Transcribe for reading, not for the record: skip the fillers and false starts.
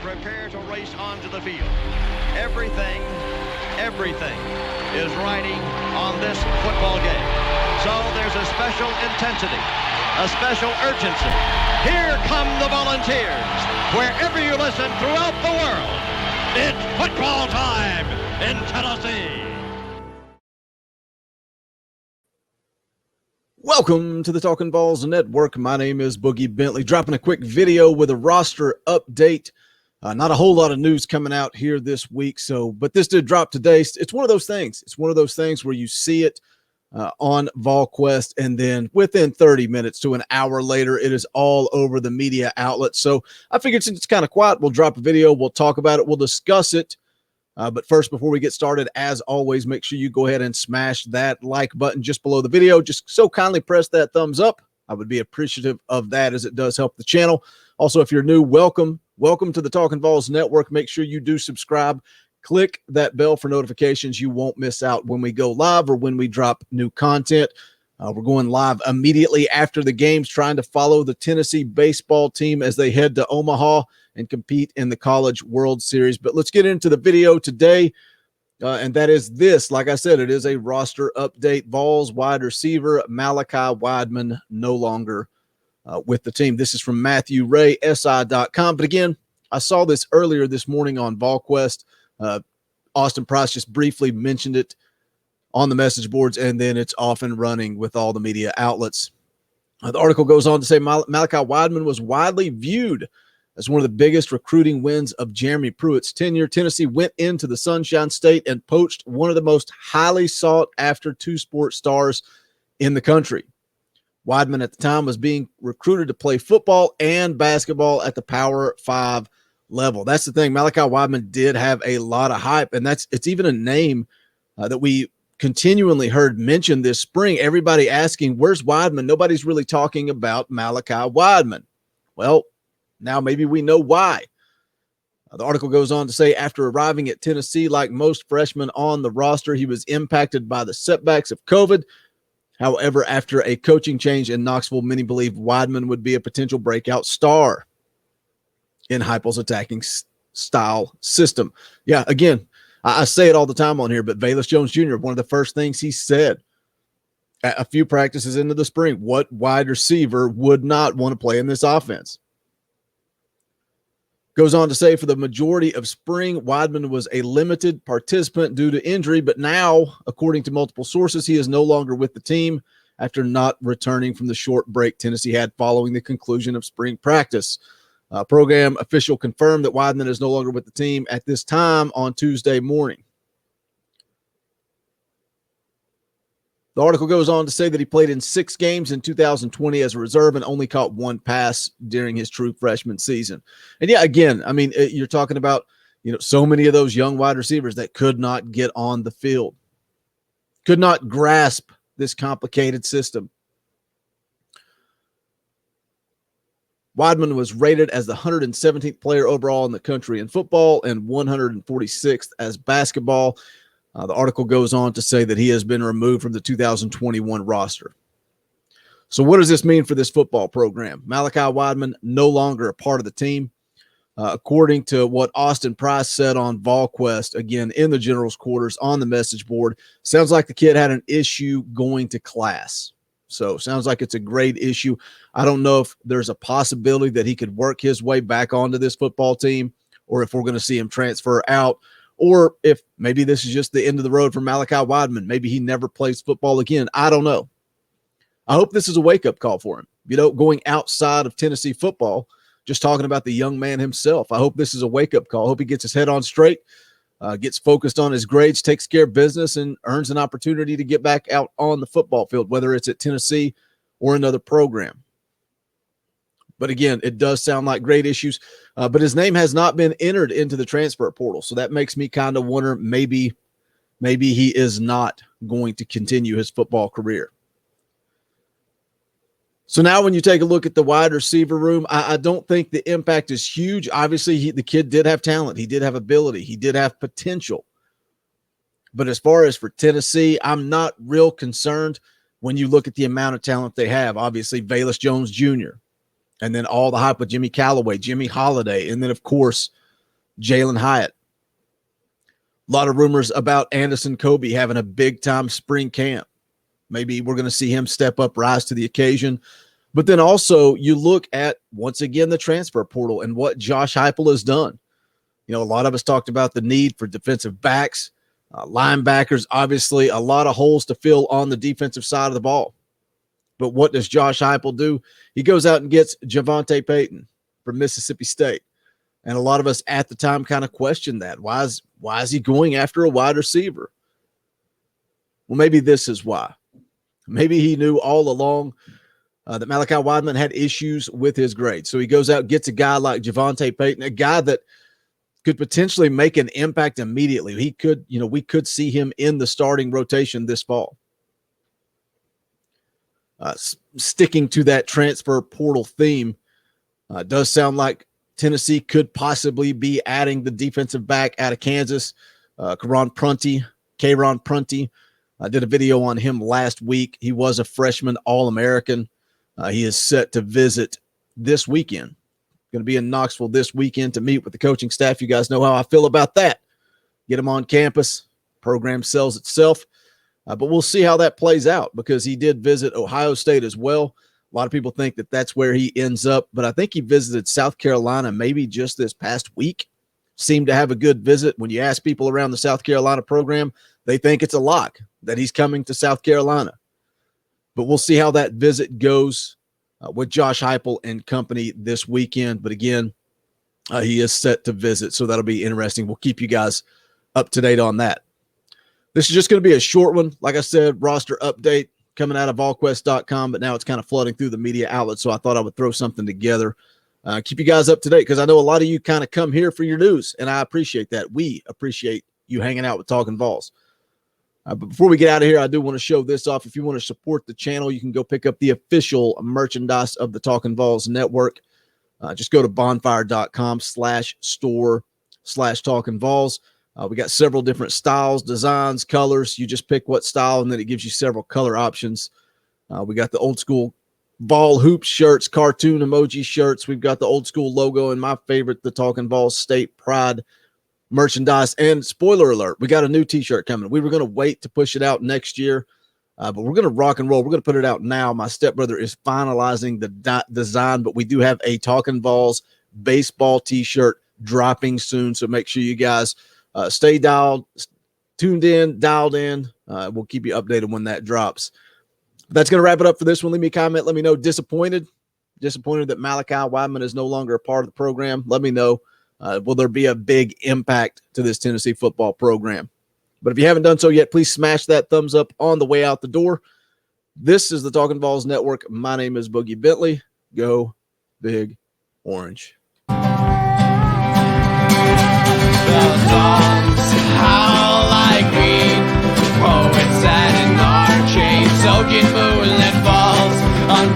prepare to race onto the field. Everything is riding on this football game. So there's a special intensity, a special urgency. Here come the Volunteers. Wherever you listen throughout the world, it's football time in Tennessee. Welcome to the Talkin VAWLS Network. My name is Boogie Bentley, dropping a quick video with a roster update. Not a whole lot of news coming out here this week, but this did drop today. It's one of those things. It's one of those things where you see it on VolQuest, and then within 30 minutes to an hour later, it is all over the media outlets. So I figured since it's kind of quiet, we'll drop a video, we'll talk about it, we'll discuss it. But first, before we get started, as always, make sure you go ahead and smash that like button just below the video. Just so kindly press that thumbs up. I would be appreciative of that, as it does help the channel. Also, if you're new, welcome to the Talkin VAWLS Network. Make sure you do subscribe. Click that bell for notifications. You won't miss out when we go live or when we drop new content. We're going live immediately after the games, trying to follow the Tennessee baseball team as they head to Omaha and compete in the College World Series. But let's get into the video today, and that is this. Like I said, it is a roster update. VAWLS wide receiver Malachi Wideman no longer with the team. This is from Matthew Ray, SI.com. But again, I saw this earlier this morning on VolQuest. Austin Price just briefly mentioned it on the message boards, and then it's off and running with all the media outlets. The article goes on to say Malachi Wideman was widely viewed as one of the biggest recruiting wins of Jeremy Pruitt's tenure. Tennessee went into the Sunshine State and poached one of the most highly sought-after two-sport stars in the country. Wideman at the time was being recruited to play football and basketball at the Power 5 level. That's the thing. Malachi Wideman did have a lot of hype, and it's even a name that we continually heard mentioned this spring. Everybody asking, where's Wideman? Nobody's really talking about Malachi Wideman. Well, now maybe we know why. The article goes on to say, after arriving at Tennessee, like most freshmen on the roster, he was impacted by the setbacks of COVID. However, after a coaching change in Knoxville, many believe Wideman would be a potential breakout star in Heupel's attacking style system. Yeah, again, I say it all the time on here, but VAWLS Jones Jr., one of the first things he said a few practices into the spring, what wide receiver would not want to play in this offense? Goes on to say, for the majority of spring, Wideman was a limited participant due to injury, but now, according to multiple sources, he is no longer with the team after not returning from the short break Tennessee had following the conclusion of spring practice. Program official confirmed that Wideman is no longer with the team at this time on Tuesday morning. The article goes on to say that he played in 6 games in 2020 as a reserve and only caught 1 pass during his true freshman season. And yeah, again, I mean, you're talking about, so many of those young wide receivers that could not get on the field, could not grasp this complicated system. Wideman was rated as the 117th player overall in the country in football and 146th as basketball. The article goes on to say that he has been removed from the 2021 roster. So what does this mean for this football program? Malachi Wideman no longer a part of the team. According to what Austin Price said on VolQuest, again, in the general's quarters on the message board, sounds like the kid had an issue going to class. So sounds like it's a grade issue. I don't know if there's a possibility that he could work his way back onto this football team, or if we're going to see him transfer out, or if maybe this is just the end of the road for Malachi Wideman. Maybe he never plays football again. I don't know. I hope this is a wake-up call for him. Going outside of Tennessee football, just talking about the young man himself. I hope this is a wake-up call. I hope he gets his head on straight, gets focused on his grades, takes care of business, and earns an opportunity to get back out on the football field, whether it's at Tennessee or another program. But again, it does sound like great issues, but his name has not been entered into the transfer portal. So that makes me kind of wonder, maybe he is not going to continue his football career. So now when you take a look at the wide receiver room, I don't think the impact is huge. Obviously, the kid did have talent. He did have ability. He did have potential. But as far as for Tennessee, I'm not real concerned when you look at the amount of talent they have. Obviously, VAWLS Jones Jr., and then all the hype with Jimmy Callaway, Jimmy Holiday, and then, of course, Jalen Hyatt. A lot of rumors about Anderson Kobe having a big-time spring camp. Maybe we're going to see him step up, rise to the occasion. But then also you look at, once again, the transfer portal and what Josh Heupel has done. You know, a lot of us talked about the need for defensive backs, linebackers, obviously a lot of holes to fill on the defensive side of the ball. But what does Josh Heupel do? He goes out and gets Javonte Payton from Mississippi State. And a lot of us at the time kind of questioned that. Why is he going after a wide receiver? Well, maybe this is why. Maybe he knew all along that Malachi Wideman had issues with his grade. So he goes out, gets a guy like Javonte Payton, a guy that could potentially make an impact immediately. He could, we could see him in the starting rotation this fall. Sticking to that transfer portal theme, does sound like Tennessee could possibly be adding the defensive back out of Kansas, Kayron Prunty. I did a video on him last week. He was a freshman All-American. He is set to visit this weekend. Going to be in Knoxville this weekend to meet with the coaching staff. You guys know how I feel about that. Get him on campus. Program sells itself. But we'll see how that plays out because he did visit Ohio State as well. A lot of people think that that's where he ends up, but I think he visited South Carolina maybe just this past week. Seemed to have a good visit. When you ask people around the South Carolina program, they think it's a lock that he's coming to South Carolina. But we'll see how that visit goes with Josh Heupel and company this weekend. But again, he is set to visit, so that'll be interesting. We'll keep you guys up to date on that. This is just going to be a short one. Like I said, roster update coming out of VAWLS.com, but now it's kind of flooding through the media outlets, so I thought I would throw something together. Keep you guys up to date because I know a lot of you kind of come here for your news, and I appreciate that. We appreciate you hanging out with Talkin' VAWLS. But before we get out of here, I do want to show this off. If you want to support the channel, you can go pick up the official merchandise of the Talkin' VAWLS network. Just go to bonfire.com/store/Talkin' VAWLS. We got several different styles, designs, colors. You just pick what style, and then it gives you several color options. We got the old school ball hoop shirts, cartoon emoji shirts. We've got the old school logo, and my favorite, the Talkin' VAWLS State Pride merchandise. And spoiler alert, we got a new t-shirt coming. We were going to wait to push it out next year, but we're going to rock and roll. We're going to put it out now. My stepbrother is finalizing the design, but we do have a Talkin' VAWLS baseball t-shirt dropping soon, so make sure you guys stay tuned in, dialed in. We'll keep you updated when that drops. That's going to wrap it up for this one. Leave me a comment. Let me know. Disappointed that Malachi Wideman is no longer a part of the program. Let me know. Will there be a big impact to this Tennessee football program? But if you haven't done so yet, please smash that thumbs up on the way out the door. This is the Talkin' VAWLS Network. My name is Boogie Bentley. Go Big Orange. How like me, poets sat in our chains, soaking moonlit falls on